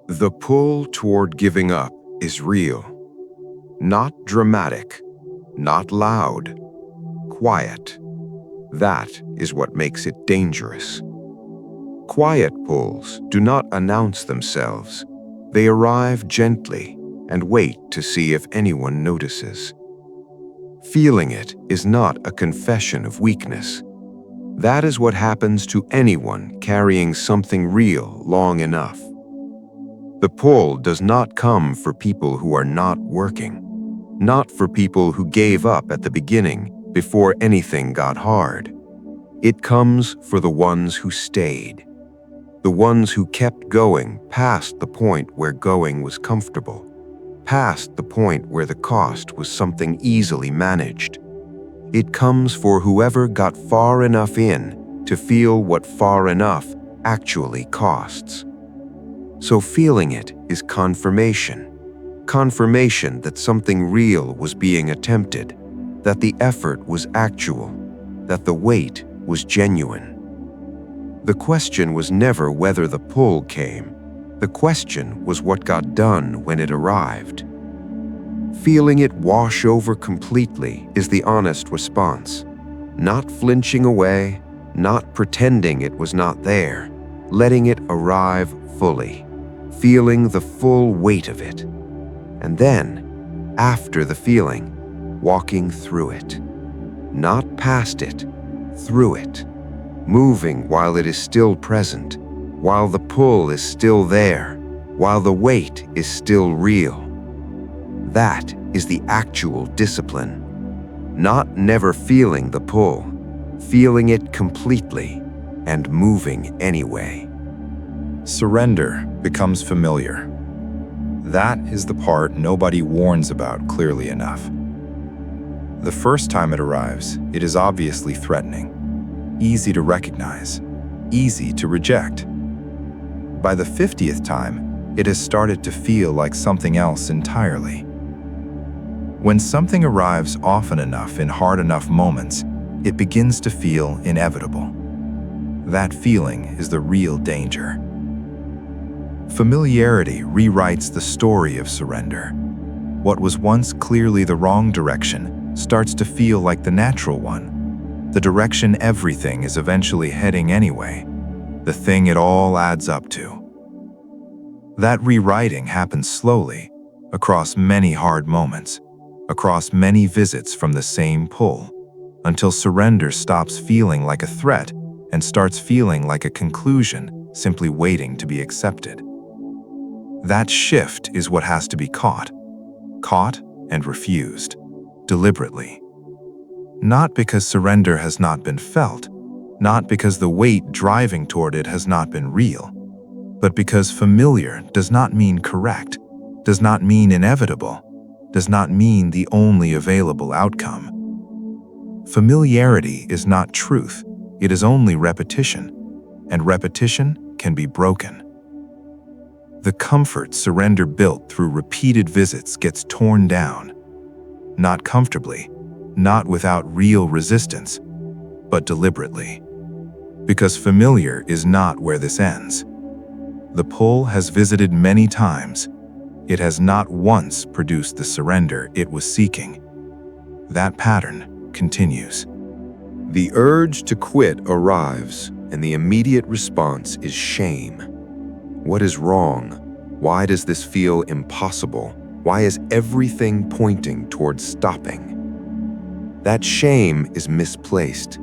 The pull toward giving up is real. Not dramatic, not loud, quiet. That is what makes it dangerous. Quiet pulls do not announce themselves. They arrive gently and wait to see if anyone notices. Feeling it is not a confession of weakness. That is what happens to anyone carrying something real long enough. The pull does not come for people who are not working, not for people who gave up at the beginning before anything got hard. It comes for the ones who stayed, the ones who kept going past the point where going was comfortable, past the point where the cost was something easily managed. It comes for whoever got far enough in to feel what far enough actually costs. So feeling it is confirmation. Confirmation that something real was being attempted, that the effort was actual, that the wait was genuine. The question was never whether the pull came. The question was what got done when it arrived. Feeling it wash over completely is the honest response. Not flinching away, not pretending it was not there, letting it arrive fully, feeling the full weight of it. And then, after the feeling, walking through it. Not past it, through it. Moving while it is still present, while the pull is still there, while the weight is still real. That is the actual discipline. Not never feeling the pull, feeling it completely, and moving anyway. Surrender becomes familiar. That is the part nobody warns about clearly enough. The first time it arrives, it is obviously threatening, easy to recognize, easy to reject. By the 50th time, it has started to feel like something else entirely. When something arrives often enough in hard enough moments, it begins to feel inevitable. That feeling is the real danger. Familiarity rewrites the story of surrender. What was once clearly the wrong direction starts to feel like the natural one, the direction everything is eventually heading anyway, the thing it all adds up to. That rewriting happens slowly, across many hard moments, across many visits from the same pull, until surrender stops feeling like a threat and starts feeling like a conclusion simply waiting to be accepted. That shift is what has to be caught and refused, deliberately. Not because surrender has not been felt, not because the weight driving toward it has not been real, but because familiar does not mean correct, does not mean inevitable, does not mean the only available outcome. Familiarity is not truth, it is only repetition, and repetition can be broken. The comfort surrender built through repeated visits gets torn down, not comfortably, not without real resistance, but deliberately. Because familiar is not where this ends. The pull has visited many times. It has not once produced the surrender it was seeking. That pattern continues. The urge to quit arrives, and the immediate response is shame. What is wrong? Why does this feel impossible? Why is everything pointing towards stopping? That shame is misplaced.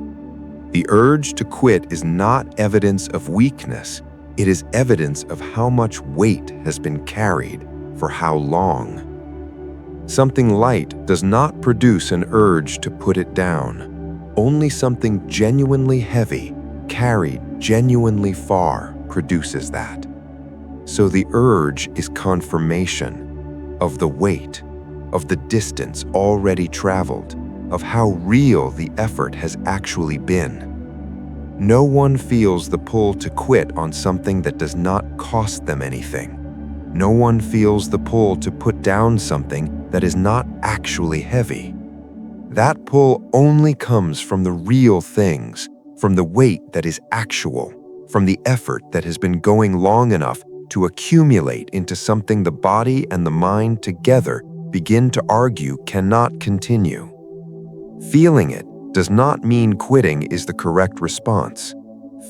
The urge to quit is not evidence of weakness. It is evidence of how much weight has been carried for how long. Something light does not produce an urge to put it down. Only something genuinely heavy, carried genuinely far, produces that. So the urge is confirmation of the weight, of the distance already traveled, of how real the effort has actually been. No one feels the pull to quit on something that does not cost them anything. No one feels the pull to put down something that is not actually heavy. That pull only comes from the real things, from the weight that is actual, from the effort that has been going long enough to accumulate into something the body and the mind together begin to argue cannot continue. Feeling it does not mean quitting is the correct response.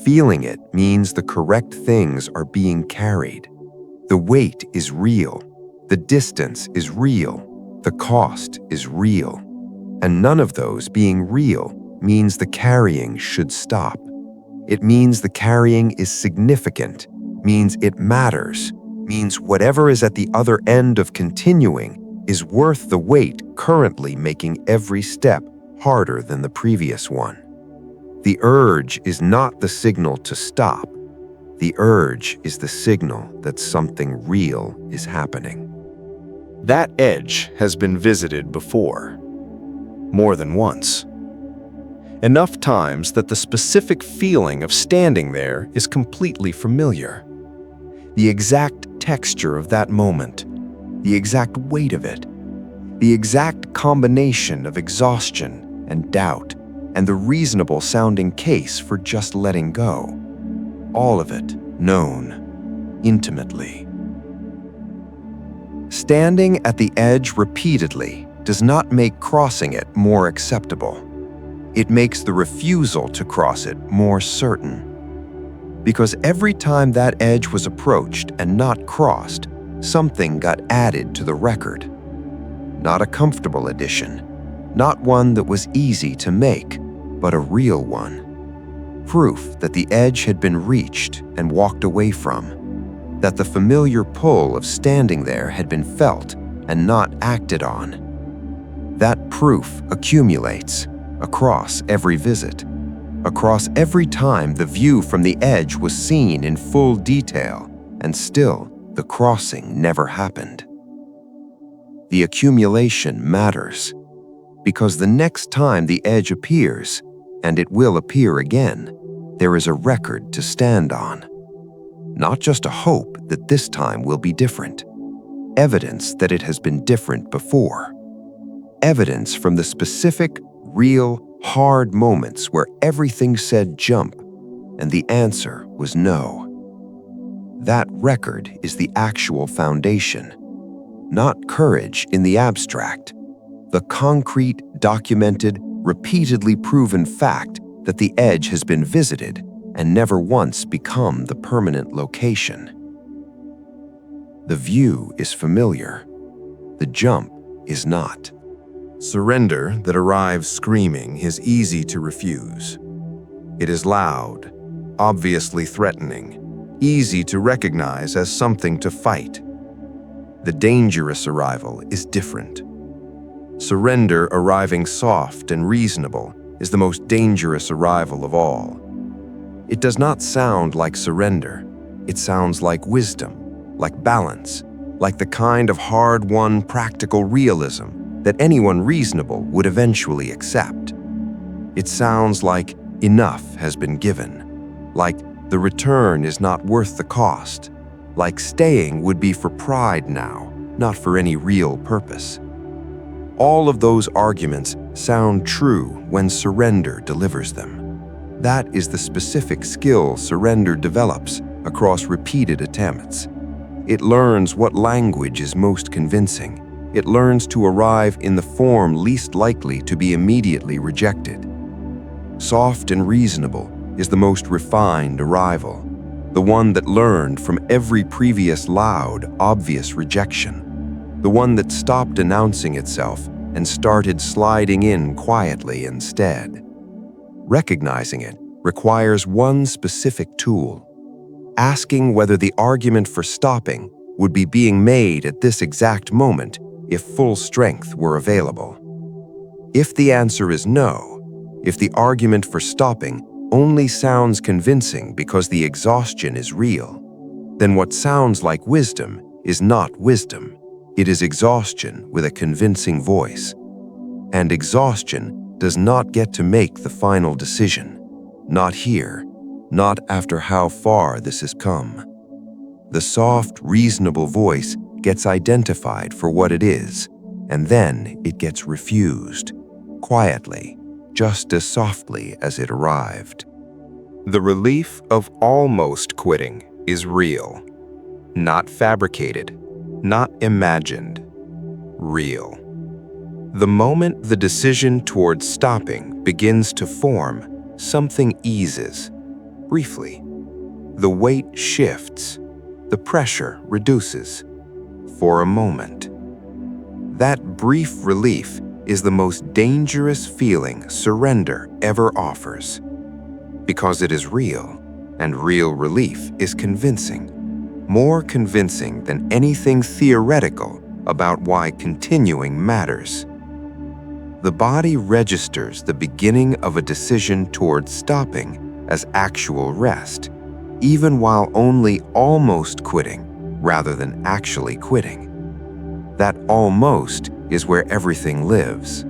Feeling it means the correct things are being carried. The weight is real. The distance is real. The cost is real. And none of those being real means the carrying should stop. It means the carrying is significant, means it matters, means whatever is at the other end of continuing is worth the weight currently making every step harder than the previous one. The urge is not the signal to stop. The urge is the signal that something real is happening. That edge has been visited before, more than once. Enough times that the specific feeling of standing there is completely familiar. The exact texture of that moment, the exact weight of it, the exact combination of exhaustion and doubt, and the reasonable sounding case for just letting go. All of it known intimately. Standing at the edge repeatedly does not make crossing it more acceptable. It makes the refusal to cross it more certain. Because every time that edge was approached and not crossed, something got added to the record. Not a comfortable addition, not one that was easy to make, but a real one. Proof that the edge had been reached and walked away from, that the familiar pull of standing there had been felt and not acted on. That proof accumulates across every visit, across every time the view from the edge was seen in full detail, and still the crossing never happened. The accumulation matters, because the next time the edge appears, and it will appear again, there is a record to stand on. Not just a hope that this time will be different. Evidence that it has been different before. Evidence from the specific, real, hard moments where everything said jump, and the answer was no. That record is the actual foundation, not courage in the abstract. The concrete, documented, repeatedly proven fact that the edge has been visited and never once become the permanent location. The view is familiar. The jump is not. Surrender that arrives screaming is easy to refuse. It is loud, obviously threatening, easy to recognize as something to fight. The dangerous arrival is different. Surrender arriving soft and reasonable is the most dangerous arrival of all. It does not sound like surrender. It sounds like wisdom, like balance, like the kind of hard-won practical realism that anyone reasonable would eventually accept. It sounds like enough has been given, like the return is not worth the cost, like staying would be for pride now, not for any real purpose. All of those arguments sound true when surrender delivers them. That is the specific skill surrender develops across repeated attempts. It learns what language is most convincing. It learns to arrive in the form least likely to be immediately rejected. Soft and reasonable is the most refined arrival, the one that learned from every previous loud, obvious rejection, the one that stopped announcing itself and started sliding in quietly instead. Recognizing it requires one specific tool: asking whether the argument for stopping would be being made at this exact moment if full strength were available. If the answer is no, if the argument for stopping only sounds convincing because the exhaustion is real, then what sounds like wisdom is not wisdom. It is exhaustion with a convincing voice. And exhaustion does not get to make the final decision. Not here, not after how far this has come. The soft, reasonable voice gets identified for what it is, and then it gets refused, quietly, just as softly as it arrived. The relief of almost quitting is real. Not fabricated, not imagined, real. The moment the decision towards stopping begins to form, something eases. Briefly, the weight shifts, the pressure reduces. For a moment. That brief relief is the most dangerous feeling surrender ever offers. Because it is real, and real relief is convincing. More convincing than anything theoretical about why continuing matters. The body registers the beginning of a decision towards stopping as actual rest, even while only almost quitting rather than actually quitting. That almost is where everything lives.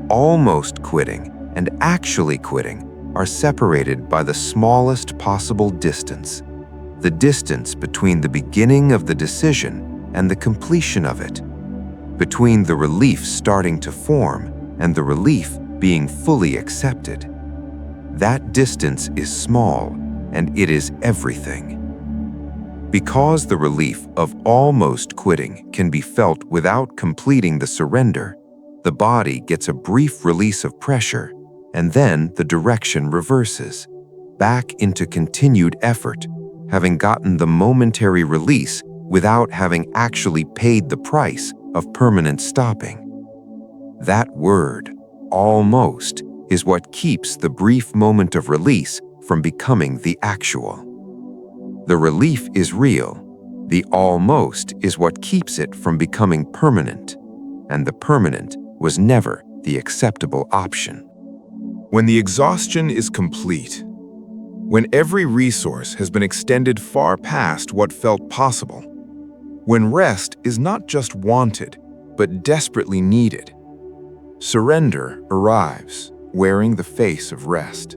Almost quitting and actually quitting are separated by the smallest possible distance, the distance between the beginning of the decision and the completion of it, between the relief starting to form and the relief being fully accepted. That distance is small, and it is everything. Because the relief of almost quitting can be felt without completing the surrender, the body gets a brief release of pressure, and then the direction reverses, back into continued effort, having gotten the momentary release without having actually paid the price of permanent stopping. That word, almost, is what keeps the brief moment of release from becoming the actual. The relief is real. The almost is what keeps it from becoming permanent, and the permanent was never the acceptable option. When the exhaustion is complete, when every resource has been extended far past what felt possible, when rest is not just wanted, but desperately needed, surrender arrives, wearing the face of rest.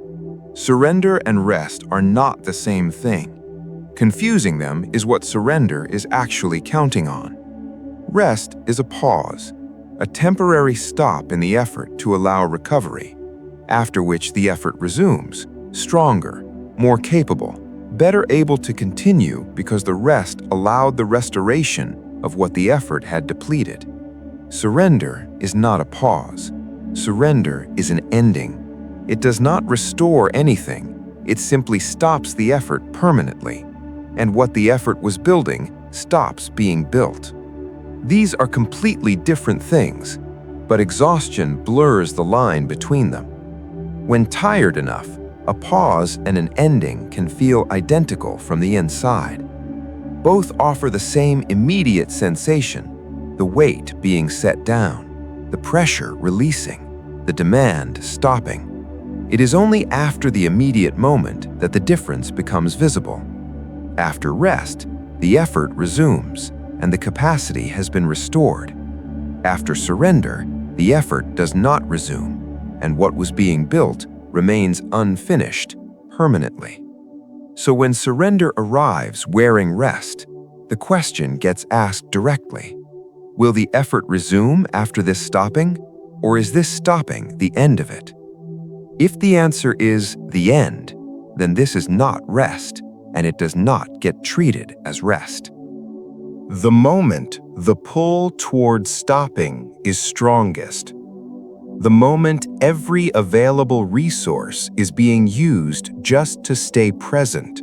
Surrender and rest are not the same thing. Confusing them is what surrender is actually counting on. Rest is a pause, a temporary stop in the effort to allow recovery, after which the effort resumes, stronger, more capable, better able to continue because the rest allowed the restoration of what the effort had depleted. Surrender is not a pause. Surrender is an ending. It does not restore anything. It simply stops the effort permanently, and what the effort was building stops being built. These are completely different things, but exhaustion blurs the line between them. When tired enough, a pause and an ending can feel identical from the inside. Both offer the same immediate sensation, the weight being set down, the pressure releasing, the demand stopping. It is only after the immediate moment that the difference becomes visible. After rest, the effort resumes, and the capacity has been restored. After surrender, the effort does not resume, and what was being built remains unfinished permanently. So when surrender arrives wearing rest, the question gets asked directly, will the effort resume after this stopping, or is this stopping the end of it? If the answer is the end, then this is not rest, and it does not get treated as rest. The moment the pull towards stopping is strongest, the moment every available resource is being used just to stay present,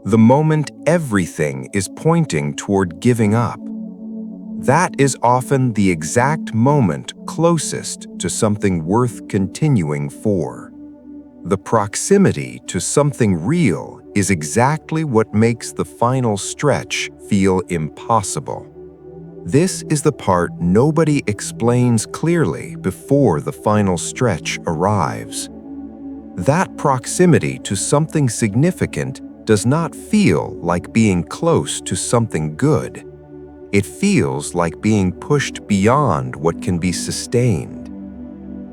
the moment everything is pointing toward giving up, that is often the exact moment closest to something worth continuing for. The proximity to something real is exactly what makes the final stretch feel impossible. This is the part nobody explains clearly before the final stretch arrives. That proximity to something significant does not feel like being close to something good. It feels like being pushed beyond what can be sustained.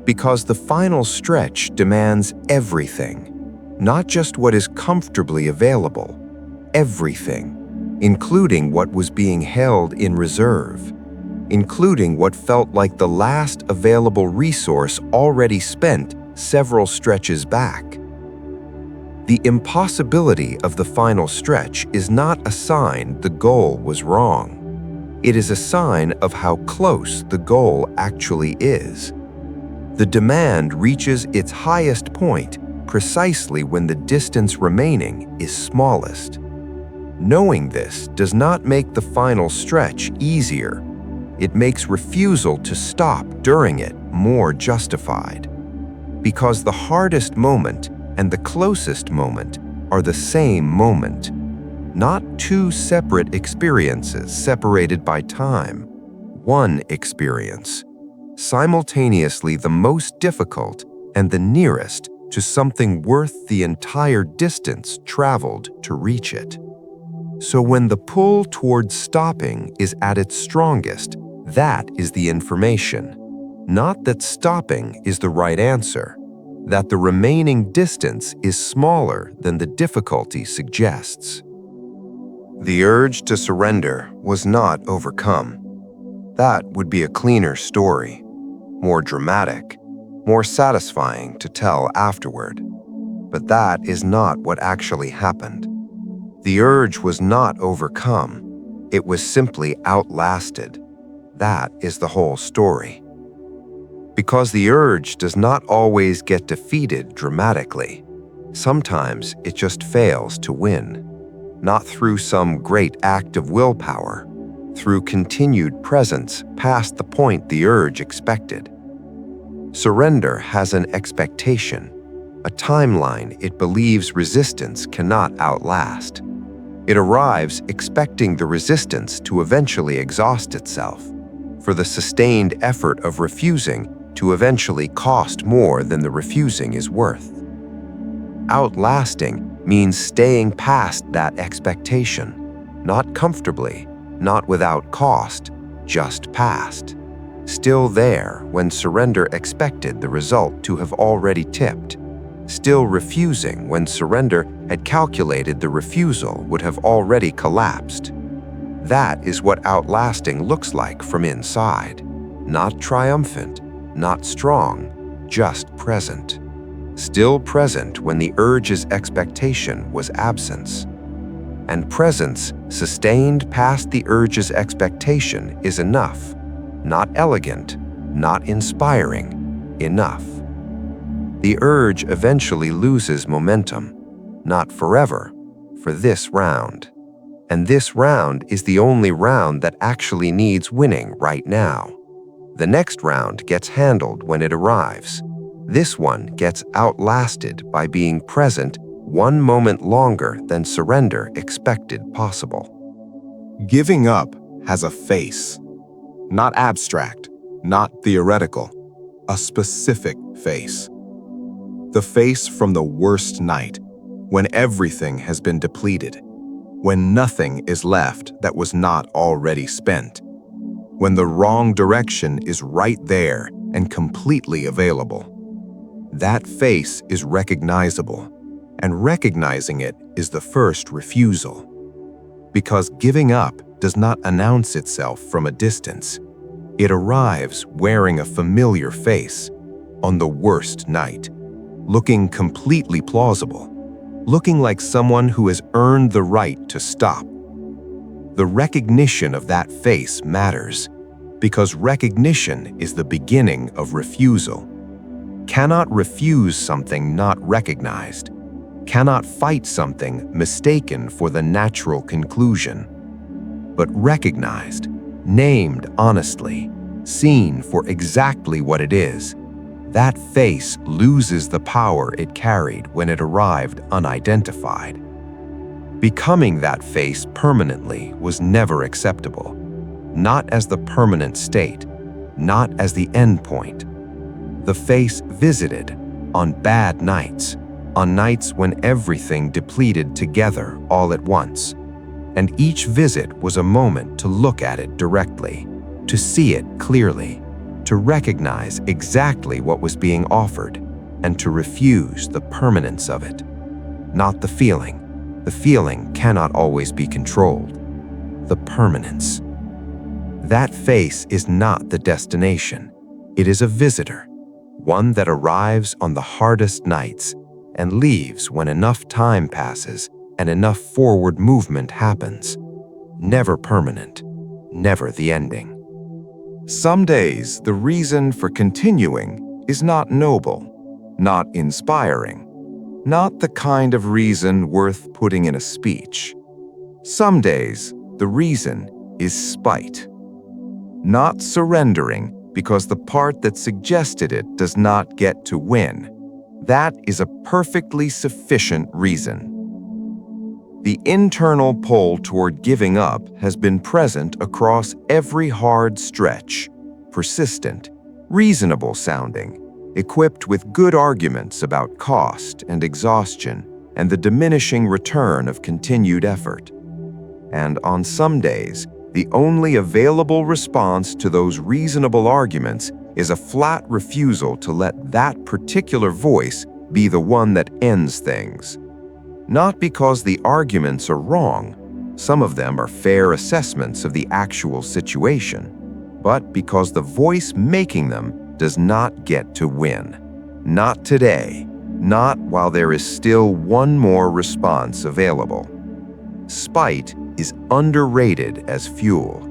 Because the final stretch demands everything. Not just what is comfortably available, everything, including what was being held in reserve, including what felt like the last available resource already spent several stretches back. The impossibility of the final stretch is not a sign the goal was wrong. It is a sign of how close the goal actually is. The demand reaches its highest point precisely when the distance remaining is smallest. Knowing this does not make the final stretch easier. It makes refusal to stop during it more justified. Because the hardest moment and the closest moment are the same moment, not two separate experiences separated by time. One experience, simultaneously the most difficult and the nearest to something worth the entire distance traveled to reach it. So when the pull towards stopping is at its strongest, that is the information. Not that stopping is the right answer, that the remaining distance is smaller than the difficulty suggests. The urge to surrender was not overcome. That would be a cleaner story, more dramatic, more satisfying to tell afterward. But that is not what actually happened. The urge was not overcome. It was simply outlasted. That is the whole story. Because the urge does not always get defeated dramatically. Sometimes it just fails to win. Not through some great act of willpower, through continued presence past the point the urge expected. Surrender has an expectation, a timeline it believes resistance cannot outlast. It arrives expecting the resistance to eventually exhaust itself, for the sustained effort of refusing to eventually cost more than the refusing is worth. Outlasting means staying past that expectation, not comfortably, not without cost, just past. Still there when surrender expected the result to have already tipped. Still refusing when surrender had calculated the refusal would have already collapsed. That is what outlasting looks like from inside. Not triumphant, not strong, just present. Still present when the urge's expectation was absence. And presence sustained past the urge's expectation is enough. Not elegant, not inspiring, enough. The urge eventually loses momentum, not forever, for this round. And this round is the only round that actually needs winning right now. The next round gets handled when it arrives. This one gets outlasted by being present one moment longer than surrender expected possible. Giving up has a face. Not abstract, not theoretical, a specific face. The face from the worst night, when everything has been depleted, when nothing is left that was not already spent, when the wrong direction is right there and completely available. That face is recognizable, and recognizing it is the first refusal. Because giving up does not announce itself from a distance. It arrives wearing a familiar face on the worst night, looking completely plausible, looking like someone who has earned the right to stop. The recognition of that face matters, because recognition is the beginning of refusal. Cannot refuse something not recognized, cannot fight something mistaken for the natural conclusion. But recognized, named honestly, seen for exactly what it is, that face loses the power it carried when it arrived unidentified. Becoming that face permanently was never acceptable, not as the permanent state, not as the end point. The face visited on bad nights, on nights when everything depleted together all at once. And each visit was a moment to look at it directly, to see it clearly, to recognize exactly what was being offered, and to refuse the permanence of it. Not the feeling. The feeling cannot always be controlled. The permanence. That face is not the destination. It is a visitor, one that arrives on the hardest nights and leaves when enough time passes and enough forward movement happens. Never permanent, never the ending. Some days, the reason for continuing is not noble, not inspiring, not the kind of reason worth putting in a speech. Some days, the reason is spite. Not surrendering because the part that suggested it does not get to win. That is a perfectly sufficient reason. The internal pull toward giving up has been present across every hard stretch, persistent, reasonable sounding, equipped with good arguments about cost and exhaustion and the diminishing return of continued effort. And on some days, the only available response to those reasonable arguments is a flat refusal to let that particular voice be the one that ends things. Not because the arguments are wrong, some of them are fair assessments of the actual situation, but because the voice making them does not get to win. Not today, not while there is still one more response available. Spite is underrated as fuel.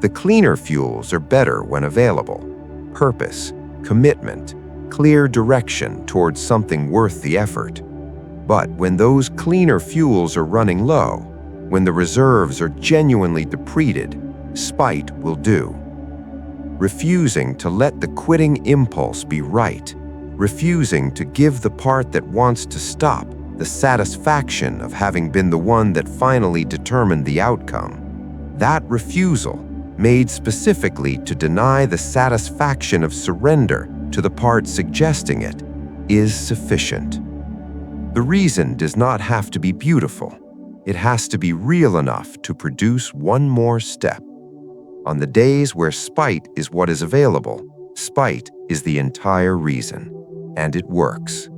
The cleaner fuels are better when available. Purpose, commitment, clear direction towards something worth the effort. But when those cleaner fuels are running low, when the reserves are genuinely depleted, spite will do. Refusing to let the quitting impulse be right, refusing to give the part that wants to stop the satisfaction of having been the one that finally determined the outcome. That refusal, made specifically to deny the satisfaction of surrender to the part suggesting it, is sufficient. The reason does not have to be beautiful. It has to be real enough to produce one more step. On the days where spite is what is available, spite is the entire reason, and it works.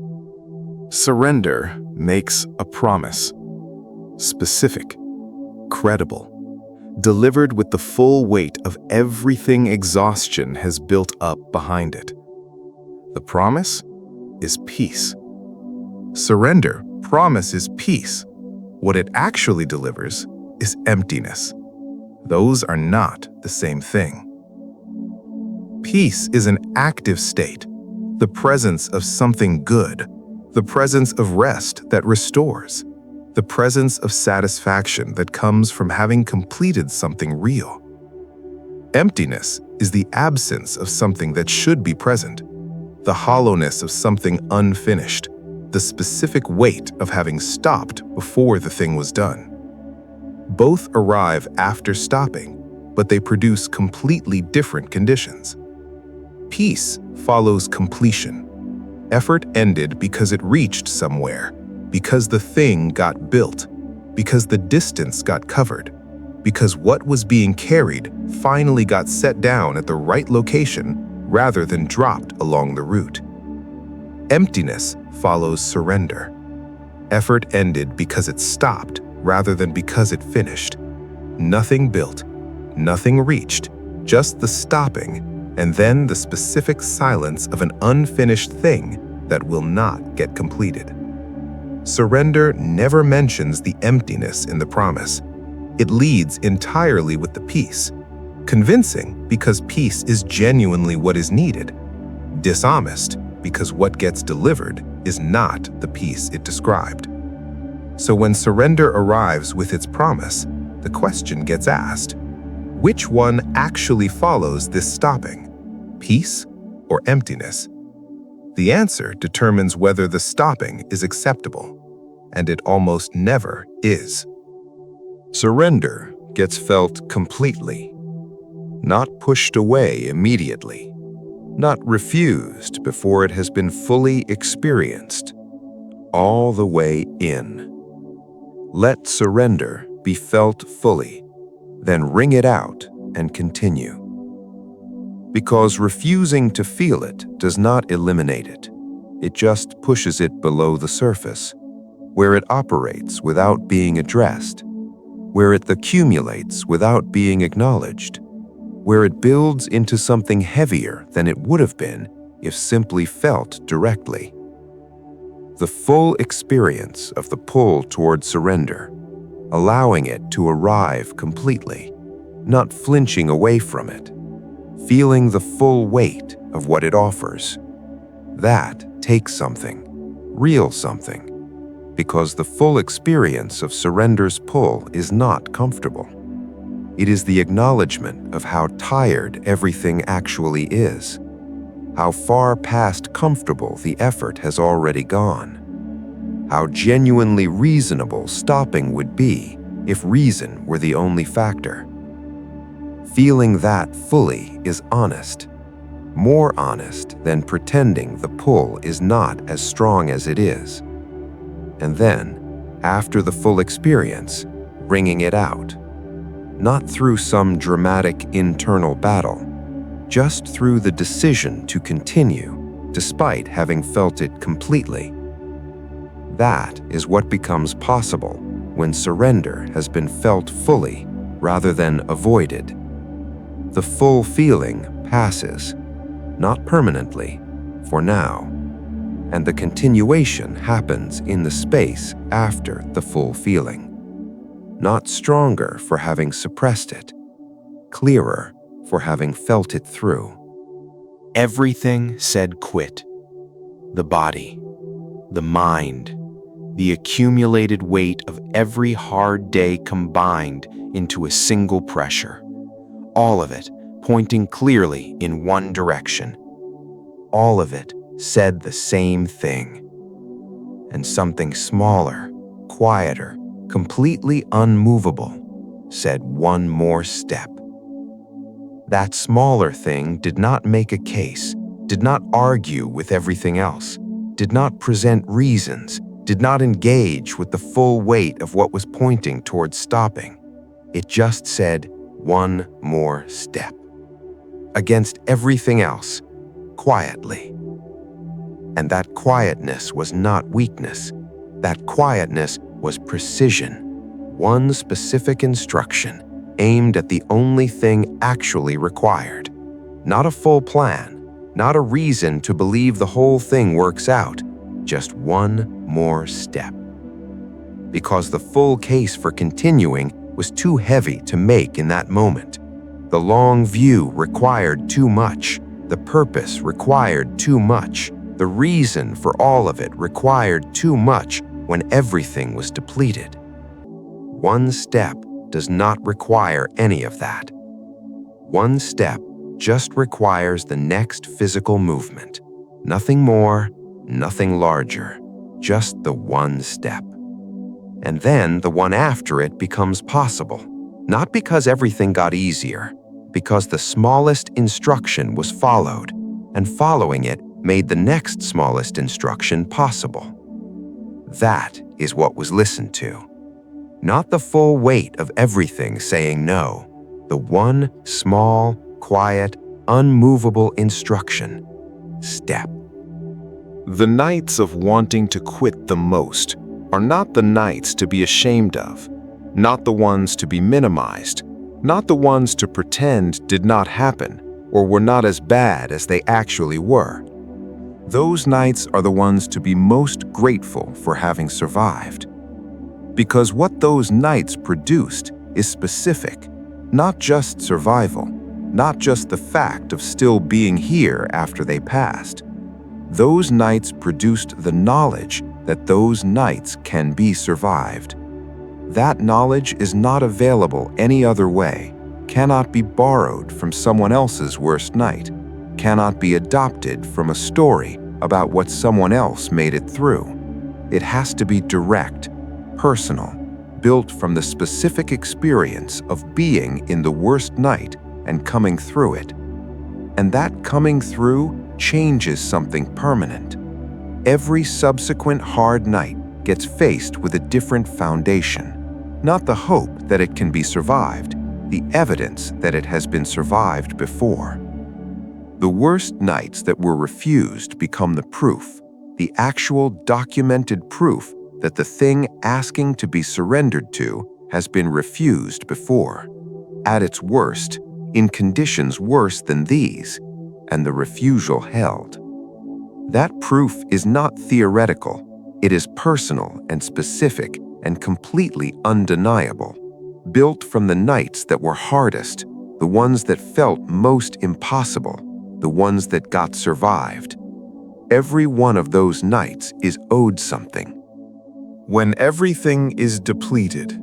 Surrender makes a promise. Specific, credible, delivered with the full weight of everything exhaustion has built up behind it. The promise is peace. Surrender promises peace. What it actually delivers is emptiness. Those are not the same thing. Peace is an active state, the presence of something good, the presence of rest that restores, the presence of satisfaction that comes from having completed something real. Emptiness is the absence of something that should be present, the hollowness of something unfinished, the specific weight of having stopped before the thing was done. Both arrive after stopping, but they produce completely different conditions. Peace follows completion. Effort ended because it reached somewhere, because the thing got built, because the distance got covered, because what was being carried finally got set down at the right location rather than dropped along the route. Emptiness follows surrender. Effort ended because it stopped rather than because it finished. Nothing built, nothing reached, just the stopping, and then the specific silence of an unfinished thing that will not get completed. Surrender never mentions the emptiness in the promise. It leads entirely with the peace. Convincing because peace is genuinely what is needed. Dishonest because what gets delivered is not the peace it described. So when surrender arrives with its promise, the question gets asked, which one actually follows this stopping? Peace or emptiness? The answer determines whether the stopping is acceptable, and it almost never is. Surrender gets felt completely, not pushed away immediately, not refused before it has been fully experienced, all the way in. Let surrender be felt fully, then wring it out and continue. Because refusing to feel it does not eliminate it. It just pushes it below the surface, where it operates without being addressed, where it accumulates without being acknowledged, where it builds into something heavier than it would have been if simply felt directly. the full experience of the pull toward surrender, allowing it to arrive completely, not flinching away from it, feeling the full weight of what it offers. That takes something, real something, because the full experience of surrender's pull is not comfortable. It is the acknowledgement of how tired everything actually is, how far past comfortable the effort has already gone, how genuinely reasonable stopping would be if reason were the only factor. Feeling that fully is honest, more honest than pretending the pull is not as strong as it is. And then, after the full experience, wringing it out, not through some dramatic internal battle, just through the decision to continue despite having felt it completely. That is what becomes possible when surrender has been felt fully rather than avoided. The full feeling passes, not permanently, for now, and the continuation happens in the space after the full feeling. Not stronger for having suppressed it, clearer for having felt it through. Everything said quit. The body, the mind, the accumulated weight of every hard day combined into a single pressure. All of it pointing clearly in one direction. All of it said the same thing. And something smaller, quieter, completely unmovable, said one more step. That smaller thing did not make a case, did not argue with everything else, did not present reasons, did not engage with the full weight of what was pointing towards stopping. It just said one more step. Against everything else, quietly. And that quietness was not weakness. That quietness was precision. One specific instruction aimed at the only thing actually required. Not a full plan, not a reason to believe the whole thing works out, just one more step. Because the full case for continuing was too heavy to make in that moment. The long view required too much. The purpose required too much. The reason for all of it required too much when everything was depleted. One step does not require any of that. One step just requires the next physical movement. Nothing more, nothing larger, just the one step. And then the one after it becomes possible, not because everything got easier, because the smallest instruction was followed, and following it made the next smallest instruction possible. That is what was listened to. Not the full weight of everything saying no, the one small, quiet, unmovable instruction. Step. The nights of wanting to quit the most are not the nights to be ashamed of, not the ones to be minimized, not the ones to pretend did not happen or were not as bad as they actually were. Those nights are the ones to be most grateful for having survived. Because what those nights produced is specific, not just survival, not just the fact of still being here after they passed. Those nights produced the knowledge that those nights can be survived. That knowledge is not available any other way, cannot be borrowed from someone else's worst night, cannot be adopted from a story about what someone else made it through. It has to be direct, personal, built from the specific experience of being in the worst night and coming through it. And that coming through changes something permanent. Every subsequent hard night gets faced with a different foundation, not the hope that it can be survived, the evidence that it has been survived before. The worst nights that were refused become the proof, the actual documented proof that the thing asking to be surrendered to has been refused before, at its worst, in conditions worse than these, and the refusal held. That proof is not theoretical, It is personal and specific and completely undeniable, built from the nights that were hardest, the ones that felt most impossible, the ones that got survived. Every one of those nights is owed something. When everything is depleted,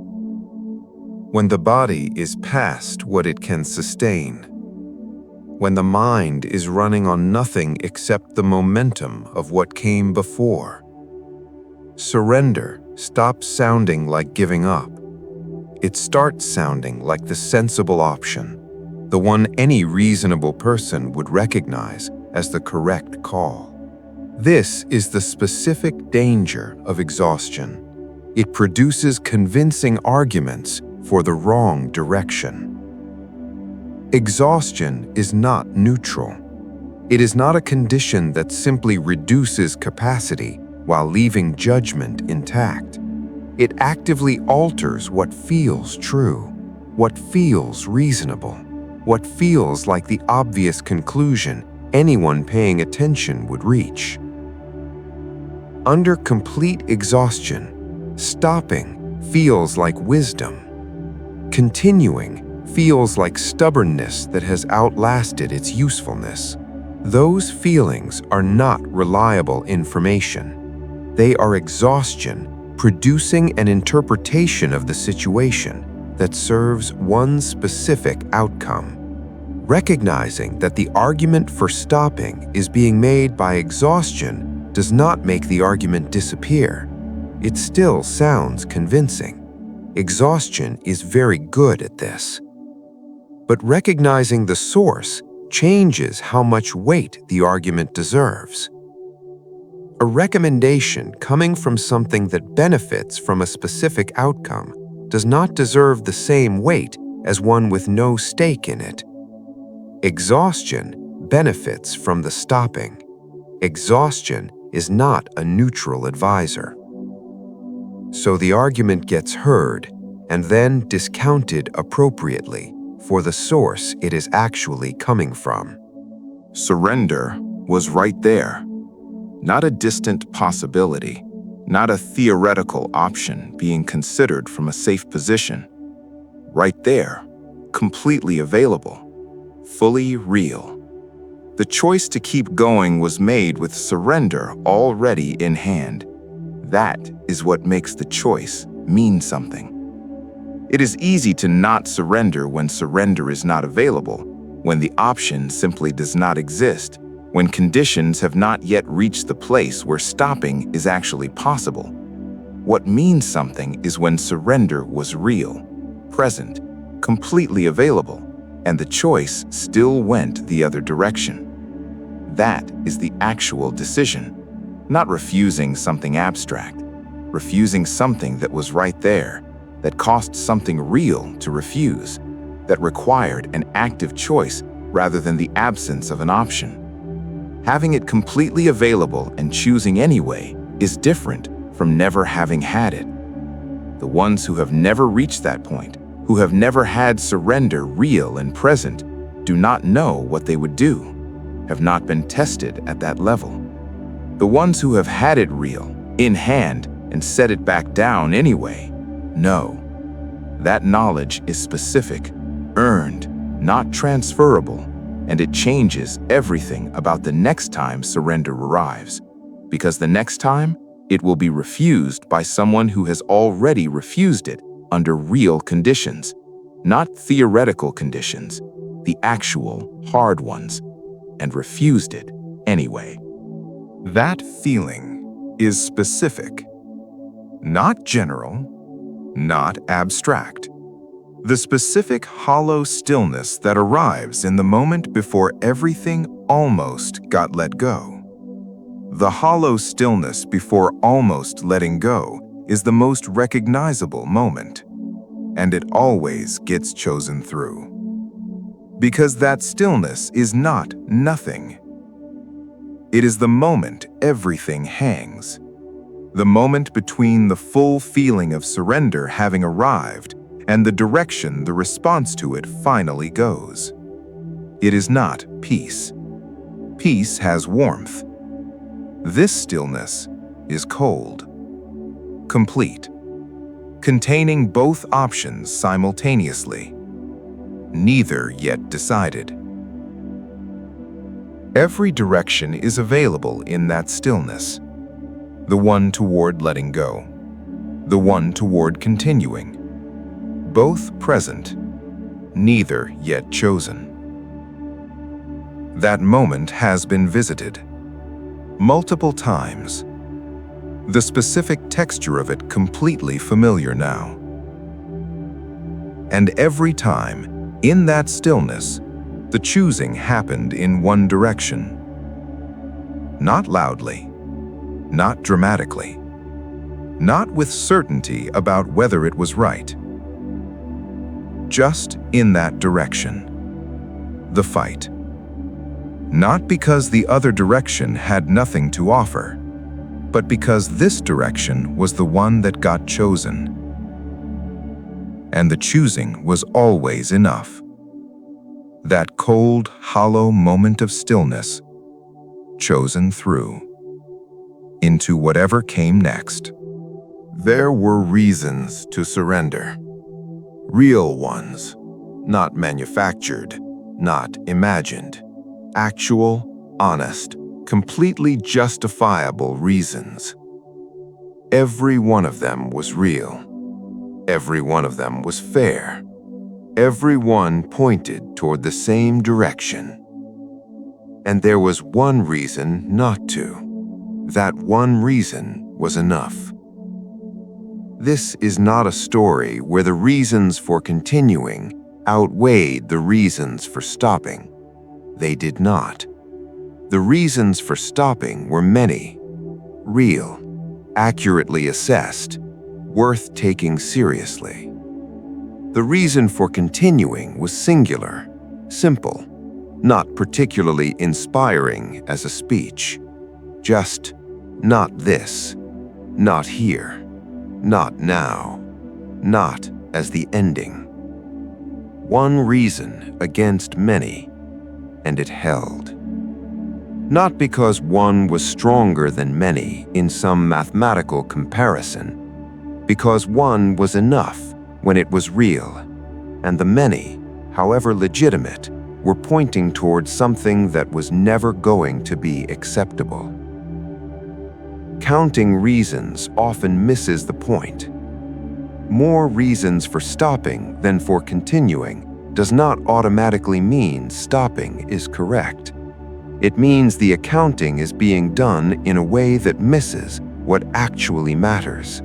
when the body is past what it can sustain, when the mind is running on nothing except the momentum of what came before, surrender stops sounding like giving up. It starts sounding like the sensible option, the one any reasonable person would recognize as the correct call. This is the specific danger of exhaustion. It produces convincing arguments for the wrong direction. Exhaustion is not neutral. It is not a condition that simply reduces capacity while leaving judgment intact. It actively alters what feels true, what feels reasonable, what feels like the obvious conclusion anyone paying attention would reach. Under complete exhaustion, stopping feels like wisdom. Continuing feels like stubbornness that has outlasted its usefulness. Those feelings are not reliable information. They are exhaustion, producing an interpretation of the situation that serves one specific outcome. Recognizing that the argument for stopping is being made by exhaustion does not make the argument disappear. It still sounds convincing. Exhaustion is very good at this. But recognizing the source changes how much weight the argument deserves. A recommendation coming from something that benefits from a specific outcome does not deserve the same weight as one with no stake in it. Exhaustion benefits from the stopping. Exhaustion is not a neutral advisor. So the argument gets heard and then discounted appropriately for the source it is actually coming from. Surrender was right there. Not a distant possibility, not a theoretical option being considered from a safe position. Right there, completely available, fully real. The choice to keep going was made with surrender already in hand. That is what makes the choice mean something. It is easy to not surrender when surrender is not available, when the option simply does not exist, when conditions have not yet reached the place where stopping is actually possible. What means something is when surrender was real, present, completely available, and the choice still went the other direction. That is the actual decision, not refusing something abstract, refusing something that was right there, that cost something real to refuse, that required an active choice rather than the absence of an option. Having it completely available and choosing anyway is different from never having had it. The ones who have never reached that point, who have never had surrender real and present, do not know what they would do, have not been tested at that level. The ones who have had it real, in hand, and set it back down anyway, know. That knowledge is specific, earned, not transferable, and it changes everything about the next time surrender arrives, because the next time it will be refused by someone who has already refused it under real conditions, not theoretical conditions, the actual hard ones, and refused it anyway. That feeling is specific, not general, not abstract. The specific hollow stillness that arrives in the moment before everything almost got let go. The hollow stillness before almost letting go is the most recognizable moment, and it always gets chosen through. Because that stillness is not nothing. It is the moment everything hangs. The moment between the full feeling of surrender having arrived and the direction the response to it finally goes. It is not peace. Peace has warmth. This stillness is cold. complete, containing both options simultaneously, neither yet decided. Every direction is available in that stillness, the one toward letting go, the one toward continuing, both present, neither yet chosen. That moment has been visited multiple times, the specific texture of it completely familiar now. And every time, in that stillness, the choosing happened in one direction. Not loudly, not dramatically, not with certainty about whether it was right. Just in that direction. The fight. Not because the other direction had nothing to offer, but because this direction was the one that got chosen. And the choosing was always enough. That cold, hollow moment of stillness, chosen through, into whatever came next. There were reasons to surrender. Real ones, not manufactured, not imagined. Actual, honest, completely justifiable reasons. Every one of them was real. Every one of them was fair. Every one pointed toward the same direction. And there was one reason not to. That one reason was enough. This is not a story where the reasons for continuing outweighed the reasons for stopping. They did not. The reasons for stopping were many, real, accurately assessed, worth taking seriously. The reason for continuing was singular, simple, not particularly inspiring as a speech. Just not this, not here, not now, not as the ending. One reason against many, and it held. Not because one was stronger than many in some mathematical comparison, because one was enough when it was real, and the many, however legitimate, were pointing towards something that was never going to be acceptable. Counting reasons often misses the point. More reasons for stopping than for continuing does not automatically mean stopping is correct. It means the accounting is being done in a way that misses what actually matters.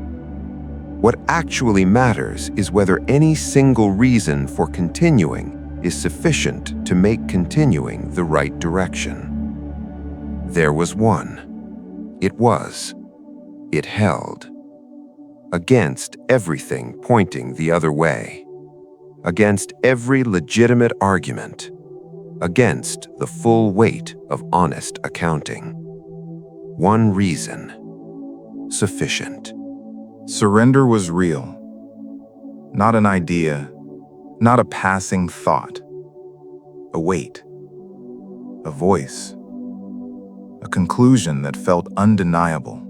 What actually matters is whether any single reason for continuing is sufficient to make continuing the right direction. There was one. It was. It held. Against everything pointing the other way. Against every legitimate argument. Against the full weight of honest accounting. One reason. Sufficient. Surrender was real. Not an idea, not a passing thought. A weight. A voice. A conclusion that felt undeniable.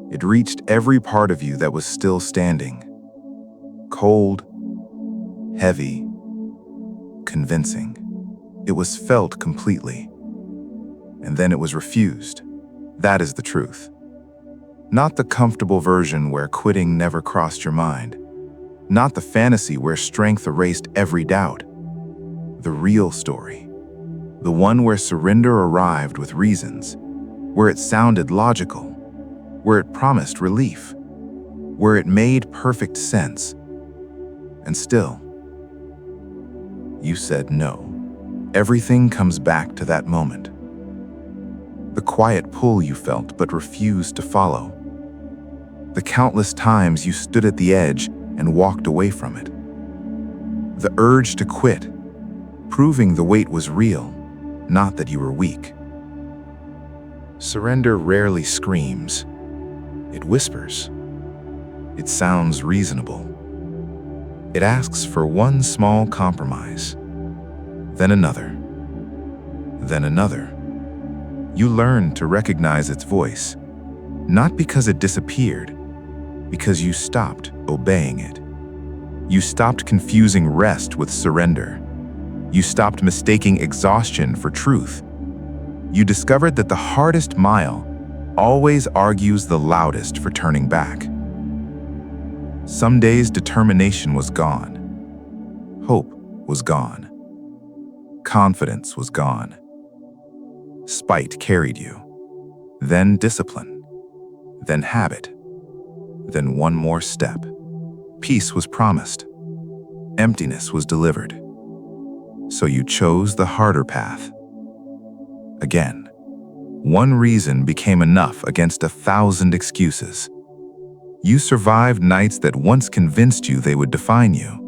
It reached every part of you that was still standing. Cold, heavy, convincing. It was felt completely. And then it was refused. That is the truth. Not the comfortable version where quitting never crossed your mind. Not the fantasy where strength erased every doubt. The real story. The one where surrender arrived with reasons. Where it sounded logical. Where it promised relief. Where it made perfect sense. And still, you said no. Everything comes back to that moment. The quiet pull you felt but refused to follow. The countless times you stood at the edge and walked away from it. The urge to quit, proving the weight was real, not that you were weak. Surrender rarely screams. It whispers. It sounds reasonable. It asks for one small compromise, then another, then another. You learn to recognize its voice, not because it disappeared, Because you stopped obeying it. You stopped confusing rest with surrender. You stopped mistaking exhaustion for truth. You discovered that the hardest mile always argues the loudest for turning back. Some days determination was gone. Hope was gone. Confidence was gone. Spite carried you. Then discipline. Then habit. Then one more step. Peace was promised. Emptiness was delivered. So you chose the harder path. Again, one reason became enough against 1,000 excuses. You survived nights that once convinced you they would define you.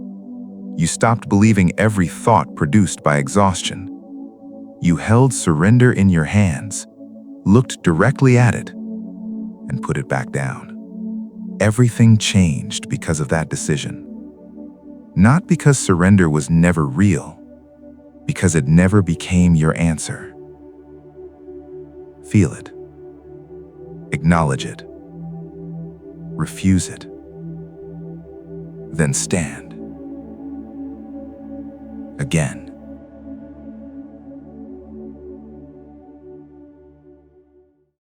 You stopped believing every thought produced by exhaustion. You held surrender in your hands, looked directly at it, and put it back down. Everything changed because of that decision. Not because surrender was never real, because it never became your answer. Feel it. Acknowledge it. Refuse it. Then stand. Again.